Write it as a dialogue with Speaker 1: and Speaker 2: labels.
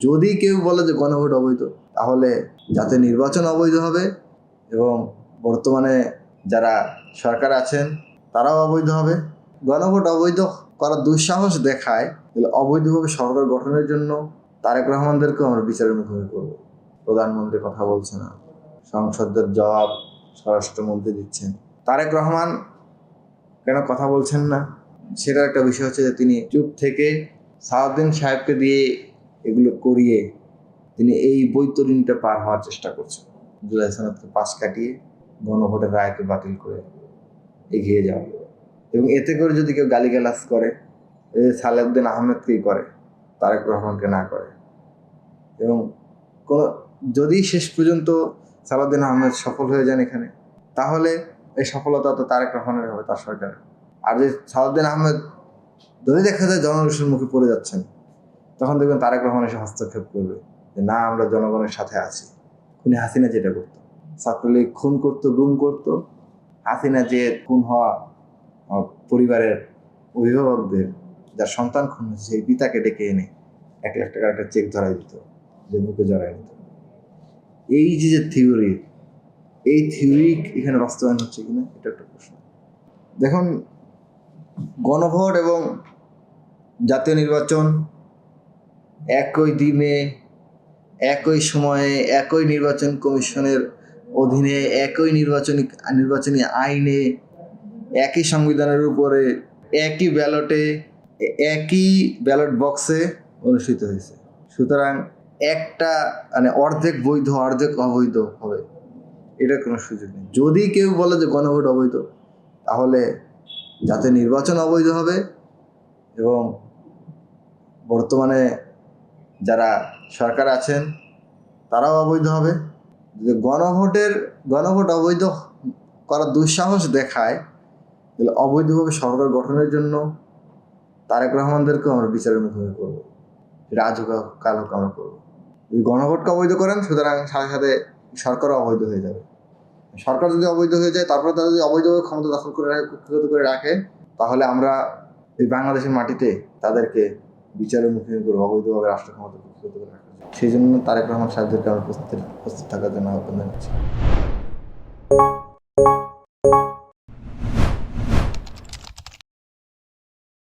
Speaker 1: যদি কেউ বলে যে গণভোট অবৈধ, তাহলে জাতীয় নির্বাচন অবৈধ হবে এবং বর্তমানে যারা সরকার আছেন তারাও অবৈধ হবে। গণভোট অবৈধ করার দুঃসাহস দেখায়, তাহলে অবৈধভাবে সরকার গঠনের জন্য তারেক রহমানদেরকেও আমরা বিচারের মুখোমুখি করব। প্রধানমন্ত্রী কথা বলছে না, সংসদের জবাব স্বরাষ্ট্রমন্ত্রী দিচ্ছেন, তারেক রহমান কেন কথা বলছেন না সেটার একটা বিষয় হচ্ছে যে তিনি চুপ থেকে সালাউদ্দিন সাহেবকে দিয়ে এগুলো করিয়ে তিনি এই বৈতরণীটা পার হওয়ার চেষ্টা করছেন। জুলাই সনদকে পাশ কাটিয়ে গণভোটের রায়কে বাতিল করে এগিয়ে যাওয়া, এবং এতে করে যদি কেউ গালিগালাজ করে, সালাউদ্দিন আহমেদকেই করে, তারেক রহমানকে না করে, এবং কোনো যদি শেষ পর্যন্ত সালাউদ্দিন আহমেদ সফল হয়ে যান এখানে, তাহলে এই সফলতা তো তারেক রহমানের হবে, তার সরকারের। আর যদি সালাউদ্দিন আহমেদ যদি দেখা যায় জনরোষের মুখে পড়ে যাচ্ছেন, তখন দেখবেন তারেক রহমান এসে হস্তক্ষেপ করবে যে না, আমরা জনগণের সাথে আছি। খুনি হাসিনা যেটা করতো, ছাত্রলীগ খুন করতো, গুম করতো, হাসিনা যে খুন হওয়া পরিবারের অভিভাবকদের যার সন্তান খুন হয়েছে সেই পিতাকে ডেকে এনে 1 লাখ টাকার একটা চেক ধরাই দিত, যে বুকে জড়াই দিত। এই যে থিওরি, এই থিওরি এখানে বাস্তবায়ন হচ্ছে কিনা এটা একটা প্রশ্ন। দেখুন, গণভোট এবং জাতীয় নির্বাচন একই দিনে, একই সময়ে, একই নির্বাচন কমিশনের অধীনে, একই নির্বাচনী আইনে, একই সংবিধানের উপরে, একই ব্যালটে, একই ব্যালট বক্সে অনুষ্ঠিত হয়েছে। সুতরাং একটা অর্ধেক বৈধ অর্ধেক অবৈধ হবে, এটার কোনো সুযোগ নেই। যদি কেউ বলে যে গণভোট অবৈধ, তাহলে জাতীয় নির্বাচন অবৈধ হবে এবং বর্তমানে যারা সরকার আছেন তারাও অবৈধ হবে। যদি গণভোট অবৈধ করার দুঃসাহস দেখায়, তাহলে অবৈধভাবে সরকার গঠনের জন্য তারেক রহমানদেরকেও আমরা বিচারের মুখোমুখি করবো। এটা আজ হোক কাল হোক আমরা করবো। যদি গণভোটকে অবৈধ করেন, সুতরাং সাথে সাথে সরকারও অবৈধ হয়ে যাবে। সরকার যদি অবৈধ হয়ে যায়, তারপরে তারা যদি অবৈধভাবে ক্ষমতা দখল করে রাখে, তাহলে আমরা এই বাংলাদেশের মাটিতে তাদেরকে বিচারের মুখোমুখি করবো, অবৈধভাবে রাষ্ট্র ক্ষমতা কুক্ষিগত করে রাখা। সেই জন্য তারেক রহমান সাহেবদেরকে আমরা প্রস্তুত থাকার জন্য আহ্বান জানাচ্ছি।